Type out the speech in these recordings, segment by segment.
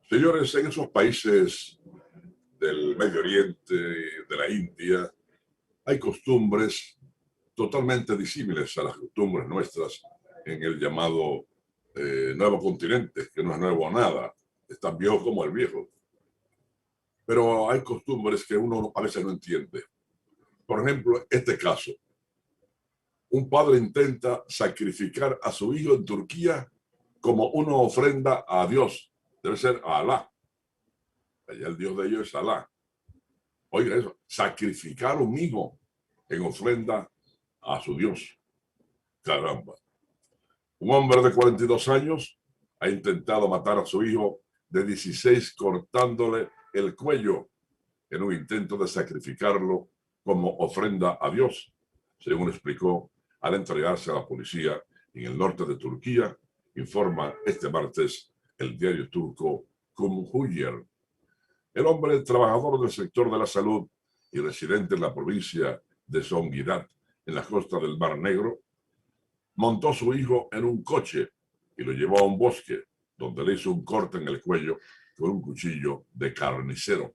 Señores, en esos países del Medio Oriente, de la India, hay costumbres totalmente disímiles a las costumbres nuestras en el llamado nuevo continente, que no es nuevo nada, es tan viejo como el viejo. Pero hay costumbres que uno a veces no entiende. Por ejemplo, este caso. Un padre intenta sacrificar a su hijo en Turquía como una ofrenda a Dios. Debe ser a Alá. Allá el Dios de ellos es Alá. Oiga eso, sacrificar un hijo en ofrenda a su Dios. Caramba. Un hombre de 42 años ha intentado matar a su hijo de 16 cortándole el cuello en un intento de sacrificarlo como ofrenda a Dios, según explicó al entregarse a la policía en el norte de Turquía, informa este martes el diario turco Cumhuriyet. El hombre, trabajador del sector de la salud y residente en la provincia de Zonguldak, en la costa del Mar Negro, montó a su hijo en un coche y lo llevó a un bosque, donde le hizo un corte en el cuello con un cuchillo de carnicero.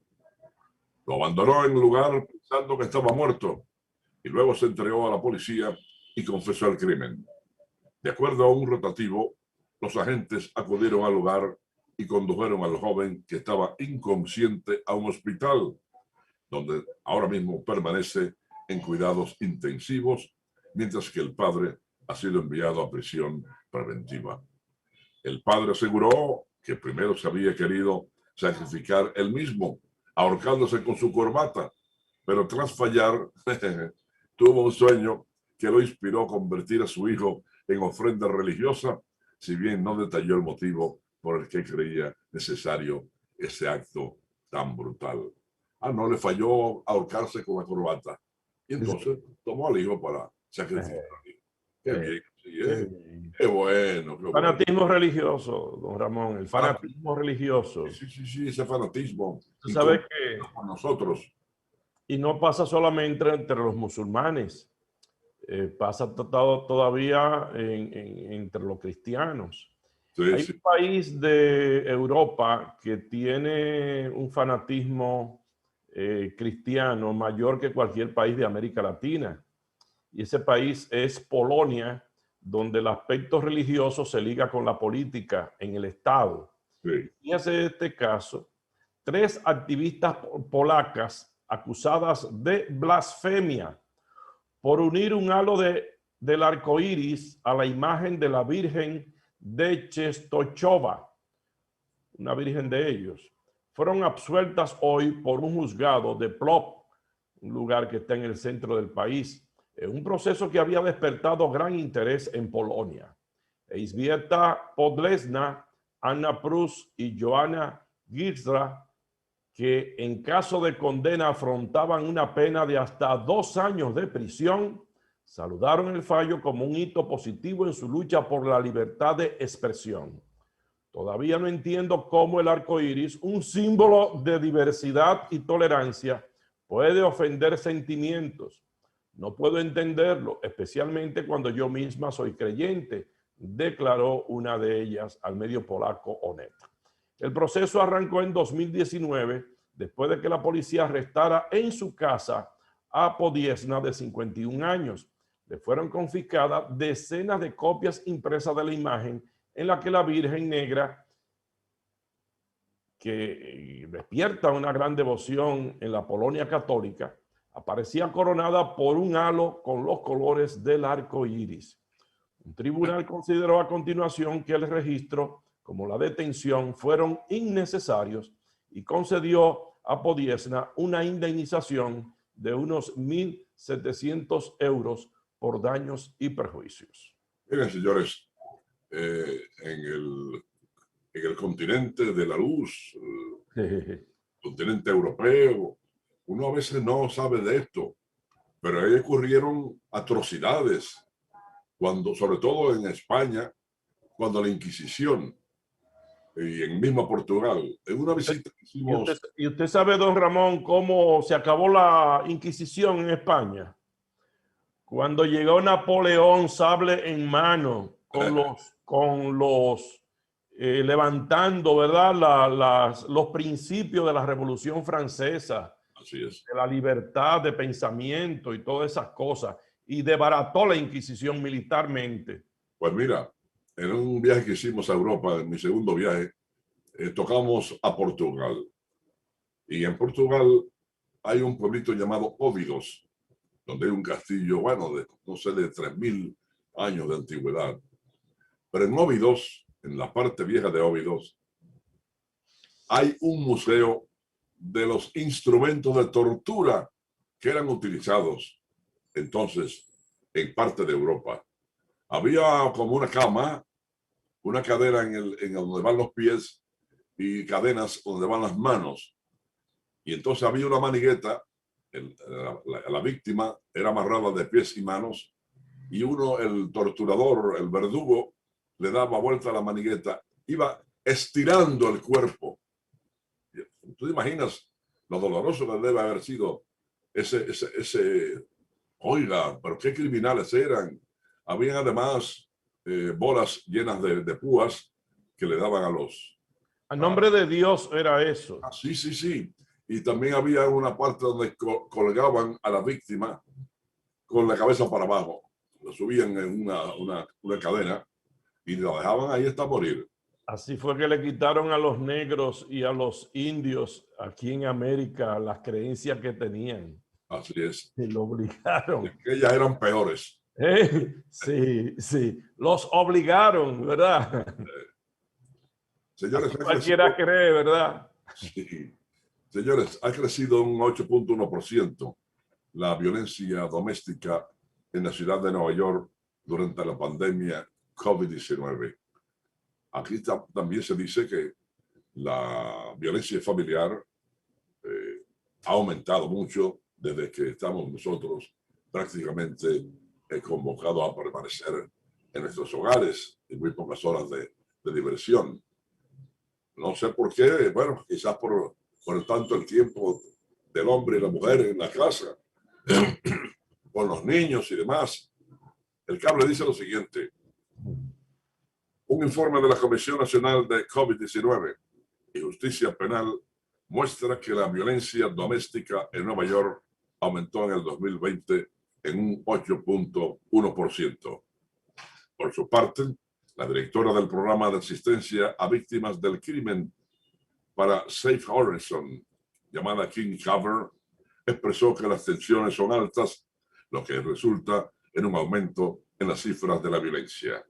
Lo abandonó en el lugar pensando que estaba muerto y luego se entregó a la policía y confesó el crimen. De acuerdo a un rotativo, los agentes acudieron al lugar y condujeron al joven que estaba inconsciente a un hospital, donde ahora mismo permanece en cuidados intensivos, mientras que el padre ha sido enviado a prisión preventiva. El padre aseguró que primero se había querido sacrificar él mismo, ahorcándose con su corbata, pero tras fallar, tuvo un sueño que lo inspiró a convertir a su hijo en ofrenda religiosa, si bien no detalló el motivo por el que creía necesario ese acto tan brutal. No le falló ahorcarse con la corbata. Y entonces tomó al hijo para sacrificarlo. Qué bien, sí, qué bueno, qué bueno. Fanatismo religioso, don Ramón, el fanatismo religioso. Sí, ese fanatismo. Tú sabes que con nosotros. Y no pasa solamente entre los musulmanes, pasa todavía entre los cristianos. Hay un país de Europa que tiene un fanatismo cristiano mayor que cualquier país de América Latina. Y ese país es Polonia, donde el aspecto religioso se liga con la política en el Estado. Fíjese este caso, 3 activistas polacas acusadas de blasfemia por unir un halo del arco iris a la imagen de la Virgen de Czestochowa, una virgen de ellos, fueron absueltas hoy por un juzgado de Płock, un lugar que está en el centro del país, en un proceso que había despertado gran interés en Polonia. Elżbieta Podlesna, Anna Prus y Joanna Girstra, que en caso de condena afrontaban una pena de hasta 2 años de prisión, saludaron el fallo como un hito positivo en su lucha por la libertad de expresión. Todavía no entiendo cómo el arco iris, un símbolo de diversidad y tolerancia, puede ofender sentimientos. No puedo entenderlo, especialmente cuando yo misma soy creyente, declaró una de ellas al medio polaco Onet. El proceso arrancó en 2019, después de que la policía arrestara en su casa a Podlesna, de 51 años. Le fueron confiscadas decenas de copias impresas de la imagen en la que la Virgen Negra, que despierta una gran devoción en la Polonia católica, aparecía coronada por un halo con los colores del arco iris. Un tribunal consideró a continuación que el registro, como la detención, fueron innecesarios y concedió a Podlesna una indemnización de unos 1.700 euros por daños y perjuicios. Miren, señores, en el continente de la luz, continente europeo, uno a veces no sabe de esto, pero ahí ocurrieron atrocidades, sobre todo en España, cuando la Inquisición, y en mismo Portugal, en una visita que hicimos... ¿Y usted sabe, don Ramón, cómo se acabó la Inquisición en España? Cuando llegó Napoleón, sable en mano, con los levantando, ¿verdad? Los principios de la Revolución Francesa. Así es. De la libertad de pensamiento y todas esas cosas. Y desbarató la Inquisición militarmente. Pues mira, en un viaje que hicimos a Europa, en mi segundo viaje, tocamos a Portugal. Y en Portugal hay un pueblito llamado Óbidos, donde hay un castillo, bueno, de, no sé, de 3000 años de antigüedad. Pero en Óbidos, en la parte vieja de Óbidos, hay un museo de los instrumentos de tortura que eran utilizados entonces en parte de Europa. Había como una cama, una cadera en donde van los pies y cadenas donde van las manos. Y entonces había una manigueta, la víctima era amarrada de pies y manos y el torturador, el verdugo, le daba vuelta a la manigueta, iba estirando el cuerpo. ¿Tú te imaginas lo doloroso que debe haber sido oiga, pero qué criminales eran? Habían además bolas llenas de púas que le daban a los... A nombre de Dios era eso. Sí, sí, sí. Y también había una parte donde colgaban a la víctima con la cabeza para abajo. Lo subían en una cadena y la dejaban ahí hasta morir. Así fue que le quitaron a los negros y a los indios aquí en América las creencias que tenían. Así es. Y lo obligaron. Es que ellas eran peores. Sí, sí. Los obligaron, ¿verdad? Señores, cualquiera cree, ¿verdad? Sí. Señores, ha crecido un 8.1% la violencia doméstica en la ciudad de Nueva York durante la pandemia COVID-19. Aquí también se dice que la violencia familiar ha aumentado mucho desde que estamos nosotros prácticamente convocados a permanecer en nuestros hogares en muy pocas horas de diversión. No sé por qué, bueno, quizás por tanto el tiempo del hombre y la mujer en la casa, con los niños y demás. El cable dice lo siguiente. Un informe de la Comisión Nacional de COVID-19 y Justicia Penal muestra que la violencia doméstica en Nueva York aumentó en el 2020 en un 8.1%. Por su parte, la directora del programa de asistencia a víctimas del crimen para Safe Horizon, llamada King Cover, expresó que las tensiones son altas, lo que resulta en un aumento en las cifras de la violencia.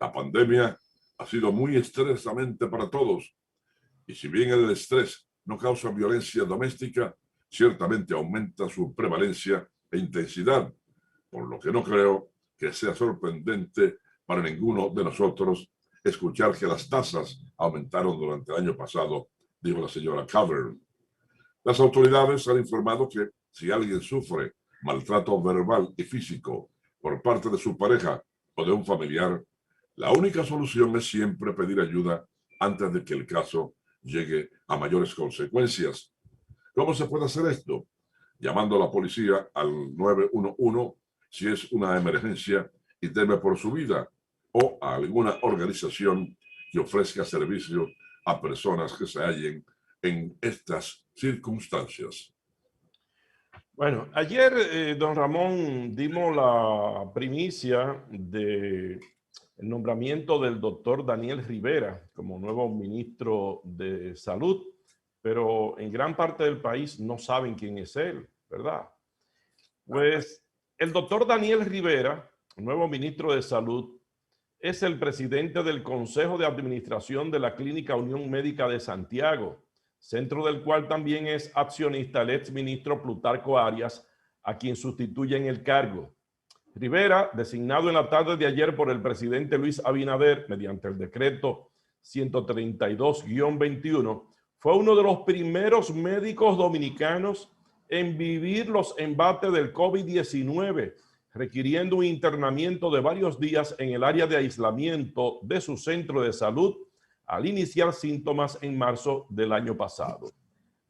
La pandemia ha sido muy estresante para todos, y si bien el estrés no causa violencia doméstica, ciertamente aumenta su prevalencia e intensidad, por lo que no creo que sea sorprendente para ninguno de nosotros escuchar que las tasas aumentaron durante el año pasado, dijo la señora Cavern. Las autoridades han informado que si alguien sufre maltrato verbal y físico por parte de su pareja o de un familiar, la única solución es siempre pedir ayuda antes de que el caso llegue a mayores consecuencias. ¿Cómo se puede hacer esto? Llamando a la policía al 911 si es una emergencia y teme por su vida, o a alguna organización que ofrezca servicios a personas que se hallen en estas circunstancias. Bueno, ayer, don Ramón, dimos la primicia del nombramiento del doctor Daniel Rivera como nuevo ministro de Salud, pero en gran parte del país no saben quién es él, ¿verdad? Pues el doctor Daniel Rivera, nuevo ministro de Salud, es el presidente del Consejo de Administración de la Clínica Unión Médica de Santiago, centro del cual también es accionista el exministro Plutarco Arias, a quien sustituye en el cargo. Rivera, designado en la tarde de ayer por el presidente Luis Abinader mediante el decreto 132-21, fue uno de los primeros médicos dominicanos en vivir los embates del COVID-19, requiriendo un internamiento de varios días en el área de aislamiento de su centro de salud al iniciar síntomas en marzo del año pasado.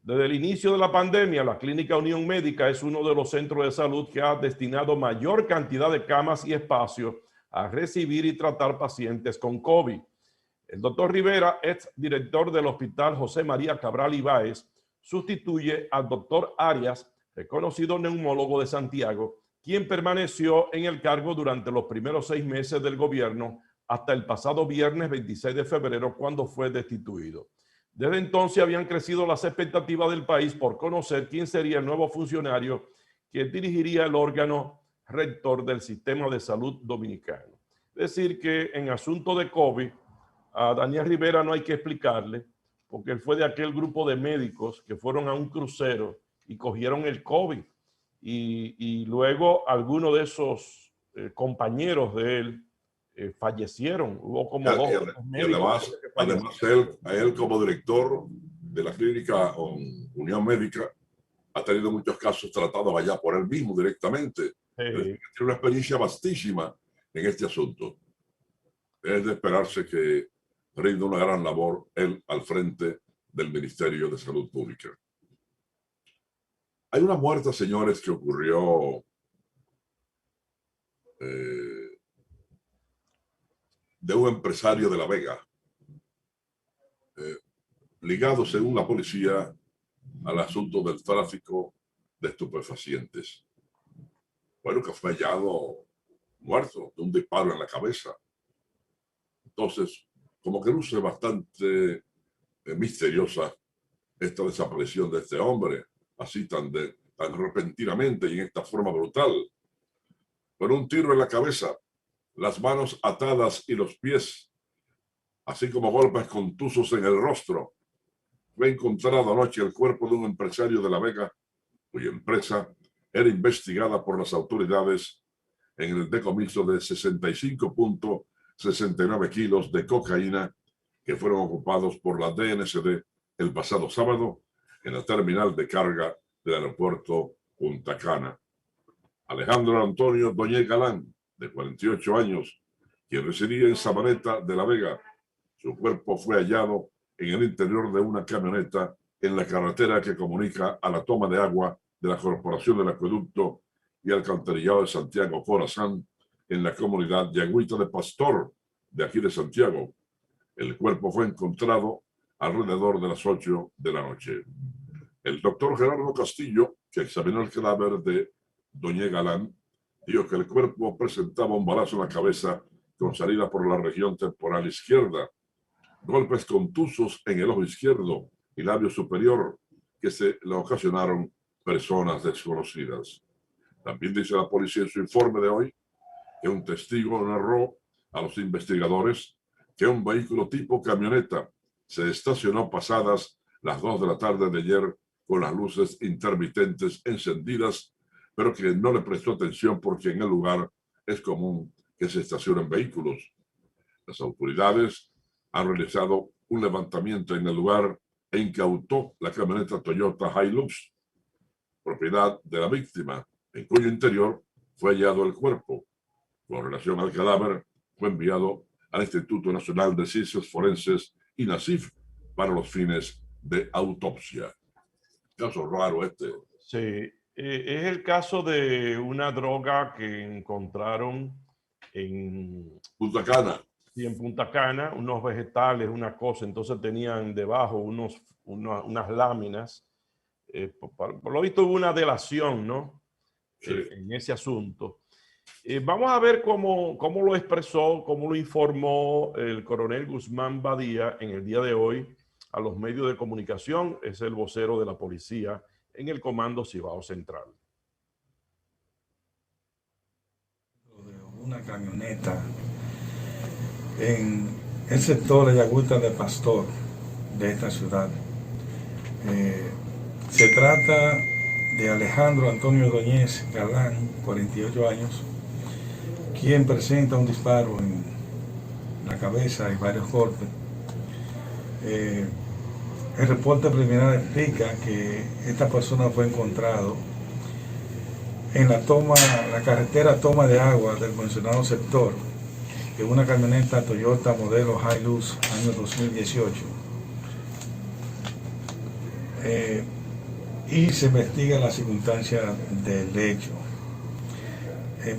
Desde el inicio de la pandemia, la Clínica Unión Médica es uno de los centros de salud que ha destinado mayor cantidad de camas y espacios a recibir y tratar pacientes con COVID. El doctor Rivera, ex director del Hospital José María Cabral Ibáez, sustituye al doctor Arias, reconocido neumólogo de Santiago, quien permaneció en el cargo durante los primeros 6 meses del gobierno hasta el pasado viernes 26 de febrero, cuando fue destituido. Desde entonces habían crecido las expectativas del país por conocer quién sería el nuevo funcionario que dirigiría el órgano rector del sistema de salud dominicano. Es decir, que en asunto de COVID, a Daniel Rivera no hay que explicarle, porque él fue de aquel grupo de médicos que fueron a un crucero y cogieron el COVID. Y luego algunos de esos compañeros de él fallecieron. Hubo como dos médicos. Además él como director de la clínica Unión Médica ha tenido muchos casos tratados allá por él mismo directamente. Tiene una experiencia vastísima en este asunto. Es de esperarse que rinda una gran labor él al frente del Ministerio de Salud Pública. Hay una muerte, señores, que ocurrió de un empresario de La Vega, ligado, según la policía, al asunto del tráfico de estupefacientes. Bueno, que fue hallado muerto de un disparo en la cabeza. Entonces, como que luce bastante misteriosa esta desaparición de este hombre, así tan repentinamente y en esta forma brutal. Con un tiro en la cabeza, las manos atadas y los pies, así como golpes contusos en el rostro. Fue encontrado anoche el cuerpo de un empresario de La Vega, cuya empresa era investigada por las autoridades en el decomiso de 65.69 kilos de cocaína que fueron ocupados por la DNCD el pasado sábado en la terminal de carga del aeropuerto Punta Cana. Alejandro Antonio Doñez Galán, de 48 años, quien residía en Sabaneta de La Vega. Su cuerpo fue hallado en el interior de una camioneta en la carretera que comunica a la toma de agua de la Corporación del Acueducto y Alcantarillado de Santiago Corazán, en la comunidad de Agüita de Pastor, de aquí de Santiago. El cuerpo fue encontrado alrededor de las 8 de la noche. El doctor Gerardo Castillo, que examinó el cadáver de Doñez Galán, dijo que el cuerpo presentaba un balazo en la cabeza con salida por la región temporal izquierda, golpes contusos en el ojo izquierdo y labio superior que se le ocasionaron personas desconocidas. También dice la policía en su informe de hoy que un testigo narró a los investigadores que un vehículo tipo camioneta se estacionó pasadas las 2 de la tarde de ayer con las luces intermitentes encendidas, pero que no le prestó atención porque en el lugar es común que se estacionen vehículos. Las autoridades han realizado un levantamiento en el lugar e incautó la camioneta Toyota Hilux, propiedad de la víctima, en cuyo interior fue hallado el cuerpo. Con relación al cadáver, fue enviado al Instituto Nacional de Ciencias Forenses, INACIF, para los fines de autopsia. Caso raro este. Sí, es el caso de una droga que encontraron en Punta Cana. Sí, en Punta Cana, unos vegetales, una cosa, entonces tenían debajo unas láminas. Por lo visto hubo una delación, ¿no? Sí. En ese asunto. Vamos a ver cómo lo expresó, cómo lo informó el coronel Guzmán Badía en el día de hoy a los medios de comunicación. Es el vocero de la policía en el Comando Cibao Central. Una camioneta en el sector de Agüita de Pastor de esta ciudad. Se trata de Alejandro Antonio Doñez Galán, 48 años, quien presenta un disparo en la cabeza y varios golpes. El reporte preliminar explica que esta persona fue encontrado en la carretera toma de agua del mencionado sector, en una camioneta Toyota modelo Hilux año 2018. Y se investiga la circunstancia del hecho.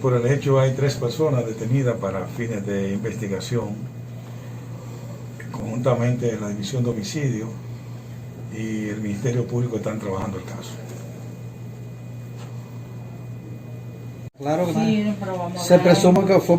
Por el hecho hay 3 personas detenidas para fines de investigación. conjuntamente la División de Homicidio y el Ministerio Público están trabajando el caso. Claro que sí, se presume que fue